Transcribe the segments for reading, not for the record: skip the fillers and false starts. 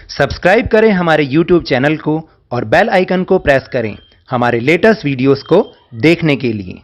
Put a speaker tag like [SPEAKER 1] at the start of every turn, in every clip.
[SPEAKER 1] Subscribe करें हमारे YouTube channel को और बेल आइकन को प्रेस करें हमारे लेटेस्ट वीडियोस को देखने के लिए।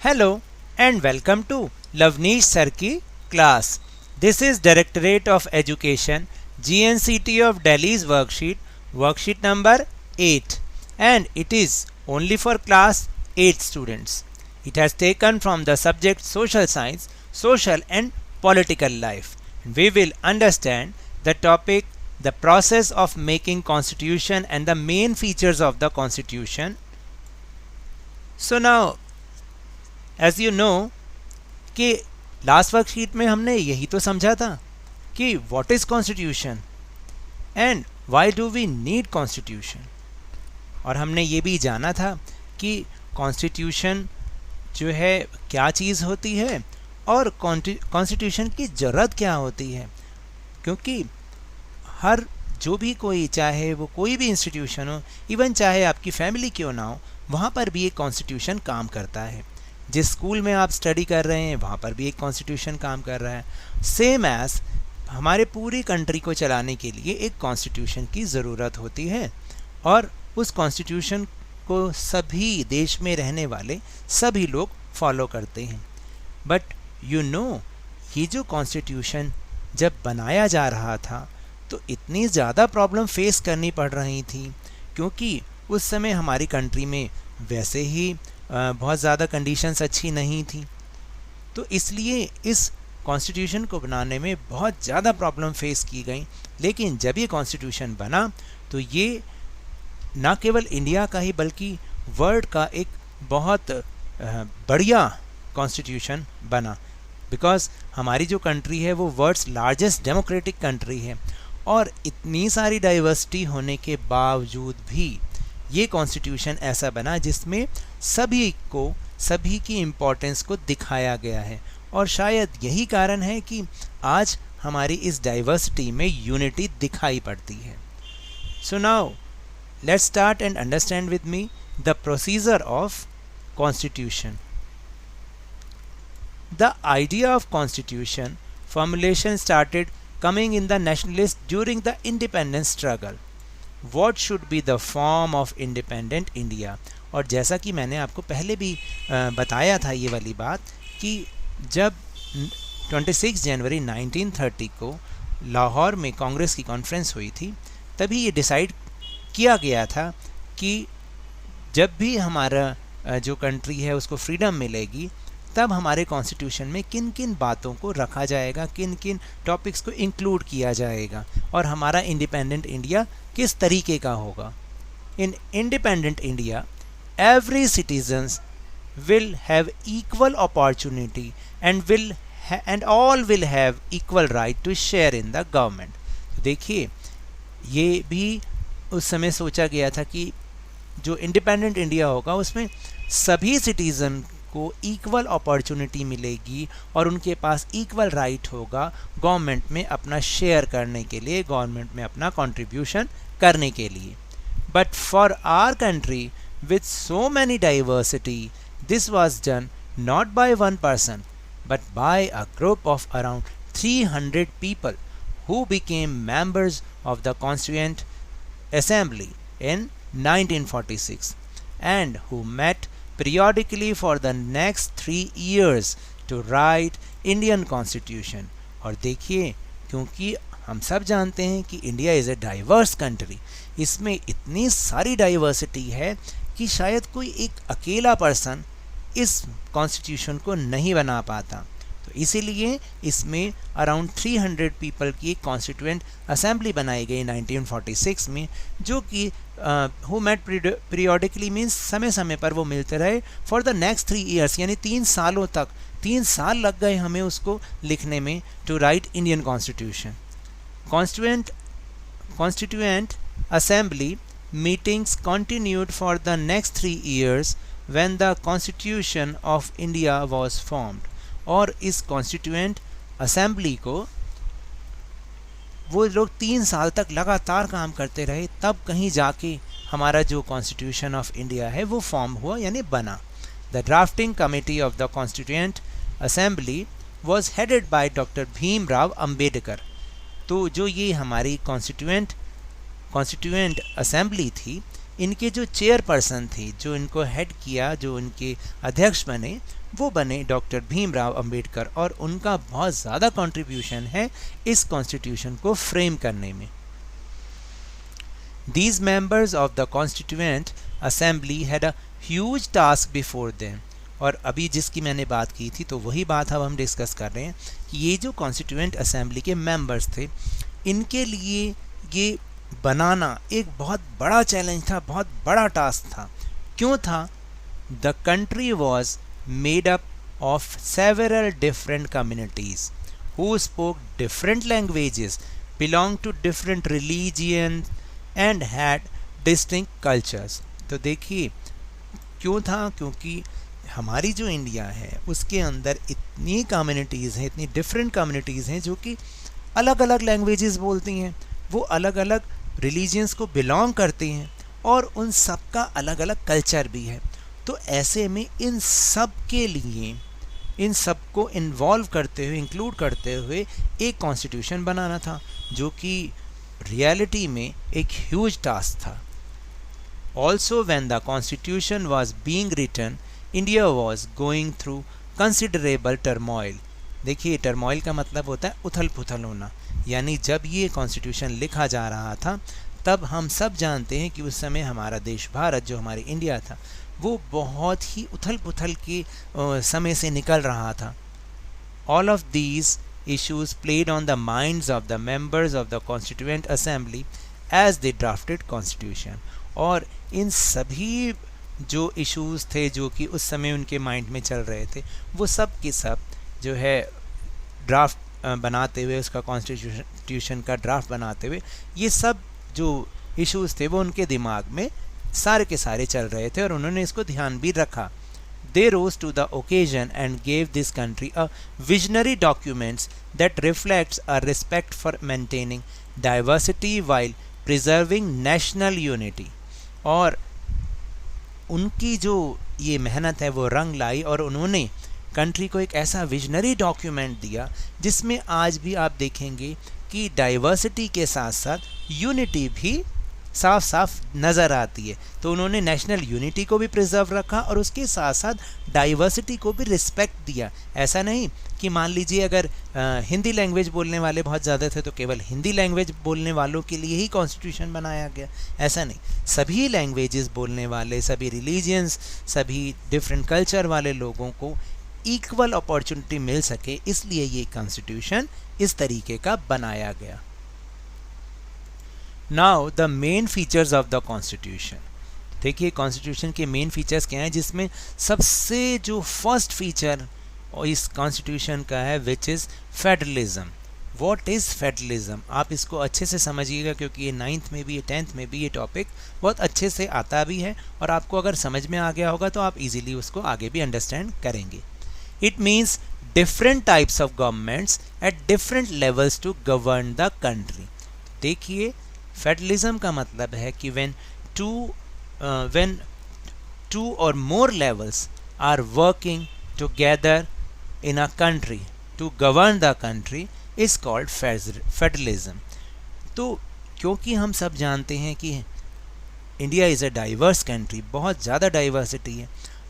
[SPEAKER 2] Hello and welcome to Lavneesh Sir की class. This is Directorate of Education, GNCT of Delhi's worksheet number 8, and it is only for class 8 students. It has taken from the subject Social Science, Social and Political Life. We will understand the topic, the process of making constitution and the main features of the constitution. So now, as you know कि last worksheet में हमने यही तो समझा था कि what is constitution and why do we need constitution, और हमने ये भी जाना था कि कॉन्स्टिट्यूशन जो है क्या चीज़ होती है और कॉन्स्टिट्यूशन की ज़रूरत क्या होती है, क्योंकि हर जो भी कोई, चाहे वो कोई भी इंस्टीट्यूशन हो, इवन चाहे आपकी फैमिली क्यों ना हो, वहाँ पर भी एक कॉन्स्टिट्यूशन काम करता है। जिस स्कूल में आप स्टडी कर रहे हैं वहाँ पर भी एक कॉन्स्टिट्यूशन काम कर रहा है। सेम एज हमारे पूरी कंट्री को चलाने के लिए एक कॉन्स्टिट्यूशन की ज़रूरत होती है, और उस कॉन्स्टिट्यूशन को सभी देश में रहने वाले सभी लोग फॉलो करते हैं। बट यू नो, ये जो कॉन्स्टिट्यूशन जब बनाया जा रहा था तो इतनी ज़्यादा प्रॉब्लम फेस करनी पड़ रही थी, क्योंकि उस समय हमारी कंट्री में वैसे ही बहुत ज़्यादा कंडीशंस अच्छी नहीं थी, तो इसलिए इस कॉन्स्टिट्यूशन को बनाने में बहुत ज़्यादा प्रॉब्लम फेस की गई। लेकिन जब ये कॉन्स्टिट्यूशन बना तो ये ना केवल इंडिया का ही बल्कि वर्ल्ड का एक बहुत बढ़िया कॉन्स्टिट्यूशन बना, बिकॉज़ हमारी जो कंट्री है वो वर्ल्ड्स लार्जेस्ट डेमोक्रेटिक कंट्री है, और इतनी सारी डाइवर्सिटी होने के बावजूद भी ये कॉन्स्टिट्यूशन ऐसा बना जिसमें सभी की इम्पोर्टेंस को दिखाया गया है, और शायद यही कारण है कि आज हमारी इस डाइवर्सिटी में यूनिटी दिखाई पड़ती है। So now let's start and understand with me the procedure of constitution. The idea of constitution formulation started coming in the nationalist during the independence struggle. What should be the form of independent India? और जैसा कि मैंने आपको पहले भी बताया था ये वाली बात कि जब 26 जनवरी 1930 को लाहौर में कांग्रेस की कॉन्फ्रेंस हुई थी, तभी ये डिसाइड किया गया था कि जब भी हमारा जो कंट्री है उसको फ्रीडम मिलेगी, तब हमारे कॉन्स्टिट्यूशन में किन किन बातों को रखा जाएगा, किन किन टॉपिक्स को इंक्लूड किया जाएगा, और हमारा इंडिपेंडेंट इंडिया किस तरीके का होगा। In independent India every citizens will have equal opportunity and all will have equal right to share in the government. देखिए, ये भी उस समय सोचा गया था कि जो इंडिपेंडेंट इंडिया होगा उसमें सभी सिटीज़न को इक्वल अपॉर्चुनिटी मिलेगी और उनके पास इक्वल राइट होगा गवर्नमेंट में अपना शेयर करने के लिए, गवर्नमेंट में अपना कंट्रीब्यूशन करने के लिए। But for our country with so many diversity, this was done not by one person but by a group of around 300 people who became members of the Constituent Assembly in 1946 and who met periodically for the next 3 years to write Indian Constitution. और देखिए, क्योंकि हम सब जानते हैं कि India is a diverse country, इसमें इतनी सारी डाइवर्सिटी है कि शायद कोई एक अकेला पर्सन इस कॉन्स्टिट्यूशन को नहीं बना पाता, तो इसीलिए इसमें अराउंड 300 पीपल की एक कॉन्स्टिट्यूएंट असेंबली बनाई गई 1946 में, जो कि हु मेट पीरियोडिकली मीन्स समय समय पर वो मिलते रहे फॉर द नेक्स्ट 3 years, यानी 3 सालों तक, 3 साल लग गए हमें उसको लिखने में, to write Indian constitution. Constituent assembly meetings continued for the next 3 years when the Constitution of India was formed. और इस कॉन्स्टिट्यूएंट असेंबली को वो लोग 3 साल तक लगातार काम करते रहे, तब कहीं जाके हमारा जो कॉन्स्टिट्यूशन ऑफ इंडिया है वो फॉर्म हुआ, यानी बना। The drafting committee of the constituent assembly was headed by doctor Bhimrao Ambedkar. तो जो ये हमारी कॉन्स्टिट्यूएंट असेंबली थी, इनके जो चेयरपर्सन थे, जो इनको हेड किया, जो इनके अध्यक्ष बने, वो बने डॉक्टर भीमराव अंबेडकर, और उनका बहुत ज़्यादा कंट्रीब्यूशन है इस कॉन्स्टिट्यूशन को फ्रेम करने में। These members of the Constituent Assembly had a huge task before them। और अभी जिसकी मैंने बात की थी, तो वही बात अब हम डिस्कस कर रहे हैं कि ये जो कॉन्स्टिट्यूएंट असेंबली के मेंबर्स थे, इनके लिए ये बनाना एक बहुत बड़ा चैलेंज था, बहुत बड़ा टास्क था। क्यों था? The country was made up of several different communities who spoke different languages, belong to different religion and had distinct cultures. तो देखिए क्यों था? क्योंकि हमारी जो इंडिया है उसके अंदर इतनी कम्युनिटीज़ हैं, इतनी डिफरेंट कम्युनिटीज़ हैं जो कि अलग अलग लैंग्वेजेस बोलती हैं, वो अलग अलग रिलीजियंस को बिलोंग करती हैं, और उन सब का अलग अलग कल्चर भी है। तो ऐसे में इन सब के लिए, इन सब को इन्वॉल्व करते हुए, इंक्लूड करते हुए एक कॉन्स्टिट्यूशन बनाना था, जो कि रियलिटी में एक ह्यूज टास्क था। Also when the constitution was being written, India was going through considerable turmoil. देखिए, टर्मोइल का मतलब होता है उथल पुथल होना, यानी जब ये कॉन्स्टिट्यूशन लिखा जा रहा था, तब हम सब जानते हैं कि उस समय हमारा देश भारत, जो हमारी इंडिया था, वो बहुत ही उथल पुथल के समय से निकल रहा था। All of these issues played on the minds of the members of the Constituent Assembly as they drafted Constitution। और इन सभी जो issues थे जो कि उस समय उनके माइंड में चल रहे थे, वो सब के सब जो है ड्राफ्ट बनाते हुए, उसका कॉन्स्टिट्यूशन का ड्राफ्ट बनाते हुए, ये सब जो issues थे वो उनके दिमाग में सारे के सारे चल रहे थे, और उन्होंने इसको ध्यान भी रखा। They rose to the occasion and gave this country a visionary documents that reflects a respect for maintaining diversity while preserving national unity। और उनकी जो ये मेहनत है वो रंग लाई, और उन्होंने कंट्री को एक ऐसा विजनरी डॉक्यूमेंट दिया जिसमें आज भी आप देखेंगे कि डाइवर्सिटी के साथ साथ यूनिटी भी साफ साफ नज़र आती है। तो उन्होंने नेशनल यूनिटी को भी प्रिजर्व रखा, और उसके साथ साथ डाइवर्सिटी को भी रिस्पेक्ट दिया। ऐसा नहीं कि मान लीजिए अगर हिंदी लैंग्वेज बोलने वाले बहुत ज़्यादा थे तो केवल हिंदी लैंग्वेज बोलने वालों के लिए ही कॉन्स्टिट्यूशन बनाया गया, ऐसा नहीं। सभी लैंग्वेजेस बोलने वाले, सभी रिलीजियंस, सभी डिफरेंट कल्चर वाले लोगों को इक्वल अपॉर्चुनिटी मिल सके, इसलिए ये कॉन्स्टिट्यूशन इस तरीके का बनाया गया। Now the main features of the constitution. देखिए कॉन्स्टिट्यूशन के मेन फीचर्स क्या हैं, जिसमें सबसे जो फर्स्ट फीचर इस कॉन्स्टिट्यूशन का है which is federalism. What is federalism? आप इसको अच्छे से समझिएगा, क्योंकि ये 9th में भी, ये 10th में भी ये टॉपिक बहुत अच्छे से आता भी है, और आपको अगर समझ में आ गया होगा तो आप इजीली उसको आगे भी अंडरस्टैंड करेंगे। It means different types of governments at different levels to govern the country. देखिए फेडरलिज्म का मतलब है कि when two or more levels are working together in a country to govern the country is called federalism। तो क्योंकि हम सब जानते हैं कि India is a diverse country, बहुत ज़्यादा डाइवर्सिटी है,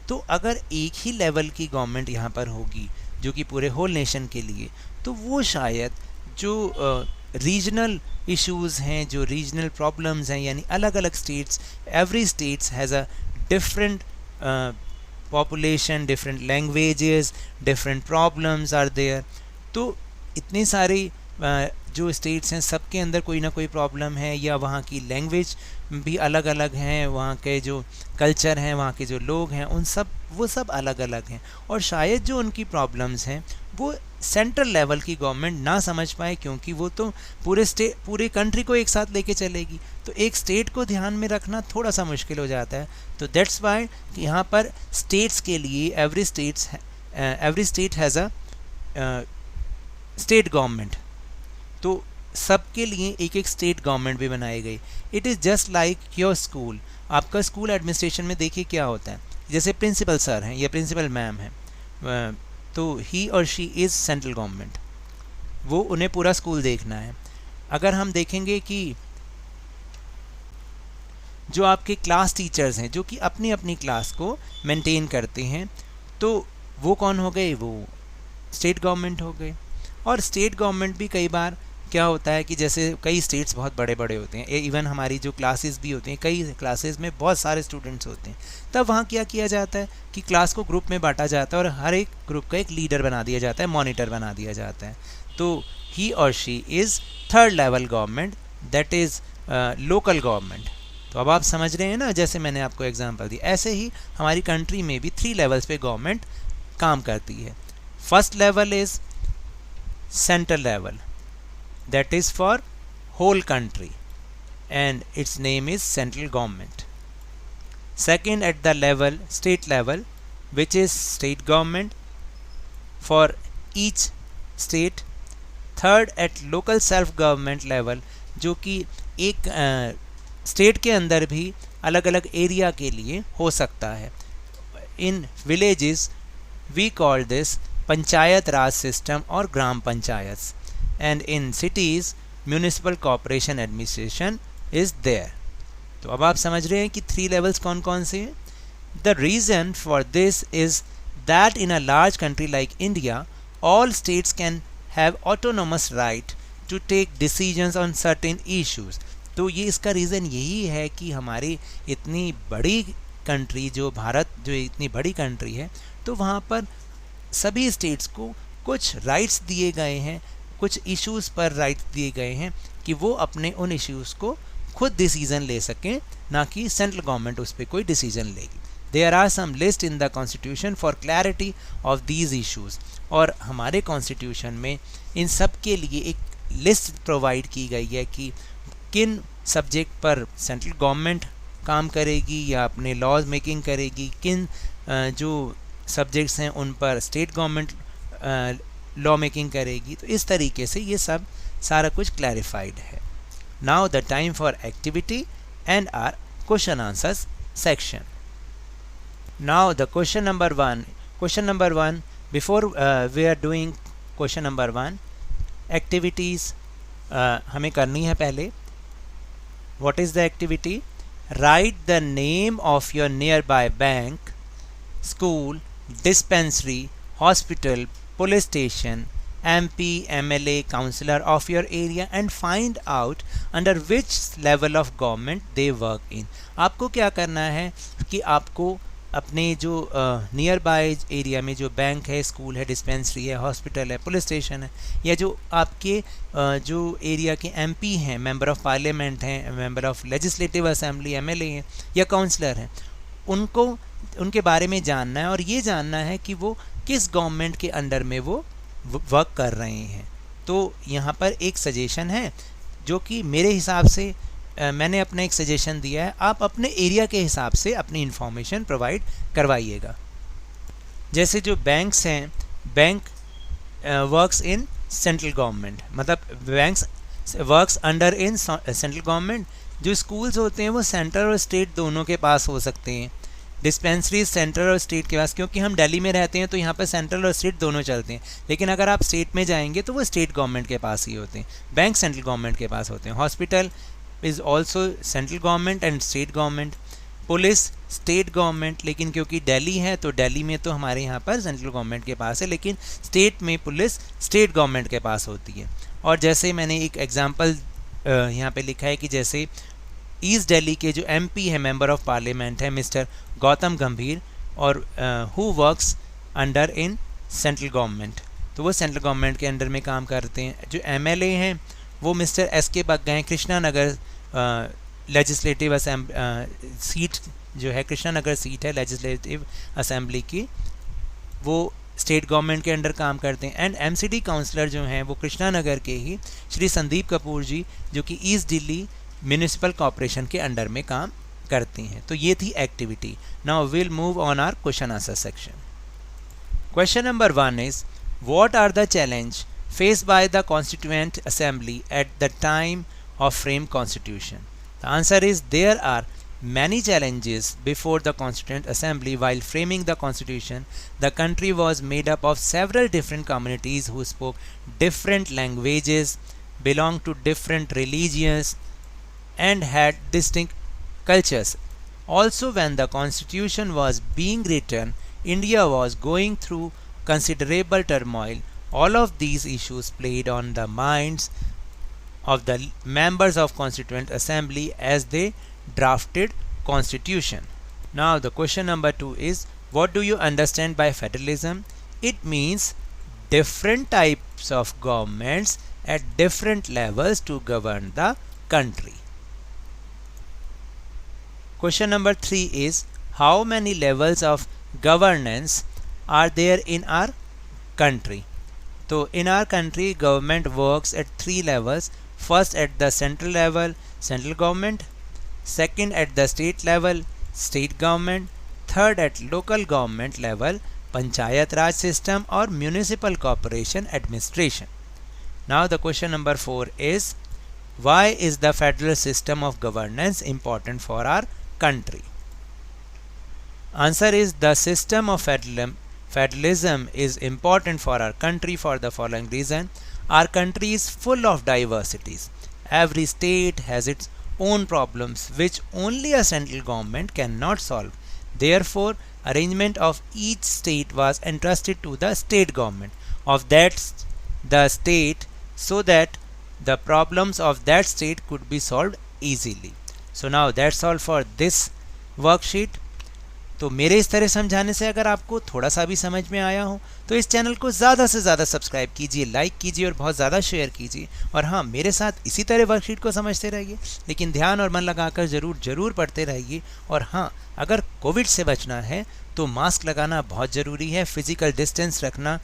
[SPEAKER 2] तो अगर एक ही लेवल की गवर्नमेंट यहाँ पर होगी जो कि पूरे होल नेशन के लिए, तो वो शायद जो रीजनल इश्यूज़ हैं, जो रीजनल प्रॉब्लम्स हैं, यानी अलग अलग states, every states has a different population, different languages, different problems are there. तो इतने सारे जो स्टेट्स हैं सबके अंदर कोई ना कोई प्रॉब्लम है, या वहाँ की लैंग्वेज भी अलग अलग हैं, वहाँ के जो कल्चर हैं, वहाँ के जो लोग हैं, वो सब अलग अलग हैं, और शायद जो उनकी प्रॉब्लम्स हैं वो सेंट्रल लेवल की गवर्नमेंट ना समझ पाए, क्योंकि वो तो पूरे कंट्री को एक साथ लेके चलेगी, तो एक स्टेट को ध्यान में रखना थोड़ा सा मुश्किल हो जाता है। तो दैट्स वाई कि यहाँ पर स्टेट्स के लिए every state has a state government, तो सबके लिए एक एक स्टेट गवर्नमेंट भी बनाई गई। It is just like your school. आपका स्कूल एडमिनिस्ट्रेशन में देखिए क्या होता है, जैसे प्रिंसिपल सर हैं या प्रिंसिपल मैम हैं, तो ही और शी इज़ सेंट्रल गवर्नमेंट, वो उन्हें पूरा स्कूल देखना है। अगर हम देखेंगे कि जो आपके क्लास टीचर्स हैं जो कि अपनी अपनी क्लास को मेंटेन करते हैं, तो वो कौन हो गए, वो स्टेट गवर्नमेंट हो गए। और स्टेट गवर्नमेंट भी कई बार क्या होता है कि जैसे कई स्टेट्स बहुत बड़े बड़े होते हैं, इवन हमारी जो क्लासेस भी होती हैं, कई क्लासेस में बहुत सारे स्टूडेंट्स होते हैं, तब वहाँ क्या किया जाता है कि क्लास को ग्रुप में बांटा जाता है और हर एक ग्रुप का एक लीडर बना दिया जाता है, मॉनिटर बना दिया जाता है। तो ही और she is third level government, that is local government. तो अब आप समझ रहे हैं ना, जैसे मैंने आपको एग्जांपल दी, ऐसे ही हमारी कंट्री में भी 3 लेवल्स पे गवर्नमेंट काम करती है। First level is central level, that is for whole country and its name is central government. Second, at the level state level, which is state government for each state. Third, at local self government level, जो कि एक state के अंदर भी अलग अलग area के लिए हो सकता है। In villages we call this panchayat raj system और gram panchayat, and in cities municipal corporation administration is there. तो अब आप समझ रहे हैं कि 3 levels कौन कौन से हैं। The reason for this is that in a large country like India, all states can have autonomous right to take decisions on certain issues. तो ये इसका रीज़न यही है कि हमारी इतनी बड़ी कंट्री जो भारत, जो इतनी बड़ी कंट्री है, तो वहाँ पर सभी स्टेट्स को कुछ राइट्स दिए गए हैं, कुछ इश्यूज़ पर राइट्स दिए गए हैं कि वो अपने उन इश्यूज़ को खुद डिसीजन ले सकें, ना कि सेंट्रल गवर्नमेंट उस पर कोई डिसीजन लेगी। There are some list in the constitution for clarity of these issues, और हमारे कॉन्स्टिट्यूशन में इन सब के लिए एक लिस्ट प्रोवाइड की गई है कि किन सब्जेक्ट पर सेंट्रल गवर्नमेंट काम करेगी या अपने लॉज मेकिंग करेगी, किन जो सब्जेक्ट्स हैं उन पर स्टेट गवर्नमेंट लॉ मेकिंग करेगी। तो इस तरीके से ये सब सारा कुछ क्लैरिफाइड है। Now the time for activity and our question answers section. Now the question number one, before we are doing question number 1, activities हमें करनी है पहले। What is the activity? Write the name of your nearby bank, school, dispensary, hospital, police station, MP, MLA, councillor of your area and find out under which level of government they work in. आपको क्या करना है कि आपको अपने जो near by area में जो बैंक है, स्कूल है, डिस्पेंसरी है, हॉस्पिटल है, पुलिस स्टेशन है, या जो आपके जो एरिया के MP हैं, मेंबर ऑफ पार्लियामेंट हैं, member of legislative assembly, MLA हैं या काउंसलर हैं, उनके बारे में जानना है और ये जानना है कि वो किस गवर्नमेंट के अंडर में वो वर्क कर रहे हैं। तो यहाँ पर एक सजेशन है जो कि मेरे हिसाब से मैंने अपना एक सजेशन दिया है, आप अपने एरिया के हिसाब से अपनी इन्फॉर्मेशन प्रोवाइड करवाइएगा। जैसे जो बैंक्स हैं, bank works in central government, मतलब banks works under in central government. जो स्कूल्स होते हैं वो सेंट्रल और स्टेट दोनों के पास हो सकते हैं। डिस्पेंसरीज सेंट्रल और स्टेट के पास, क्योंकि हम दिल्ली में रहते हैं तो यहाँ पर सेंट्रल और स्टेट दोनों चलते हैं, लेकिन अगर आप स्टेट में जाएंगे तो वो स्टेट गवर्नमेंट के पास ही होते हैं। बैंक सेंट्रल गवर्नमेंट के पास होते हैं। Hospital is also central government and state government. Police state government, लेकिन क्योंकि दिल्ली है तो दिल्ली में तो हमारे यहाँ पर सेंट्रल गवर्नमेंट के पास है, लेकिन स्टेट में पुलिस स्टेट गवर्नमेंट के पास होती है। और जैसे मैंने एक एग्जांपल यहाँ पे लिखा है कि जैसे ईस्ट दिल्ली के जो MP है, मेंबर ऑफ पार्लियामेंट है, मिस्टर गौतम गंभीर, और who works under in central government, तो वो सेंट्रल गवर्नमेंट के अंडर में काम करते हैं। जो MLA हैं वो मिस्टर SK बग्गा हैं, कृष्णा नगर लेजिस्लेटिव सीट जो है, कृष्णा नगर सीट है लेजिस्लेटिव असेंबली की, वो स्टेट गवर्नमेंट के अंडर काम करते हैं। एंड MCD काउंसलर जो हैं वो कृष्णा नगर के ही श्री संदीप कपूर जी, जो कि ईस्ट दिल्ली म्यूनिसिपल कॉर्पोरेशन के अंडर में काम करती हैं। तो ये थी activity. Now will move on our question answer section. Question number 1 is what are the challenge faced by the constituent assembly at the time of frame constitution? The answer is there are many challenges before the Constituent Assembly. While framing the Constitution, the country was made up of several different communities who spoke different languages, belonged to different religions, and had distinct cultures. Also, when the Constitution was being written, India was going through considerable turmoil. All of these issues played on the minds of the members of Constituent Assembly as they drafted Constitution. Now the question number 2 is, what do you understand by federalism? It means different types of governments at different levels to govern the country. Question number 3 is, how many levels of governance are there in our country? So in our country, government works at 3 levels. First at the central level, central government. Second at the state level, state government. Third at local government level, Panchayat Raj system or municipal corporation administration. Now the question number 4 is, why is the federal system of governance important for our country? Answer is, the system of federalism is important for our country for the following reason. Our country is full of diversities. Every state has its own problems which only a central government cannot solve. Therefore, arrangement of each state was entrusted to the state government of the state so that the problems of that state could be solved easily. So now that's all for this worksheet. तो मेरे इस तरह समझाने से अगर आपको थोड़ा सा भी समझ में आया हो तो इस चैनल को ज़्यादा से ज़्यादा सब्सक्राइब कीजिए, लाइक कीजिए और बहुत ज़्यादा शेयर कीजिए। और हाँ, मेरे साथ इसी तरह वर्कशीट को समझते रहिए, लेकिन ध्यान और मन लगाकर ज़रूर पढ़ते रहिए। और हाँ, अगर कोविड से बचना है तो मास्क लगाना बहुत ज़रूरी है, फिजिकल डिस्टेंस रखना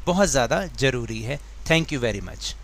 [SPEAKER 2] बहुत ज़्यादा ज़रूरी है। Thank you very much.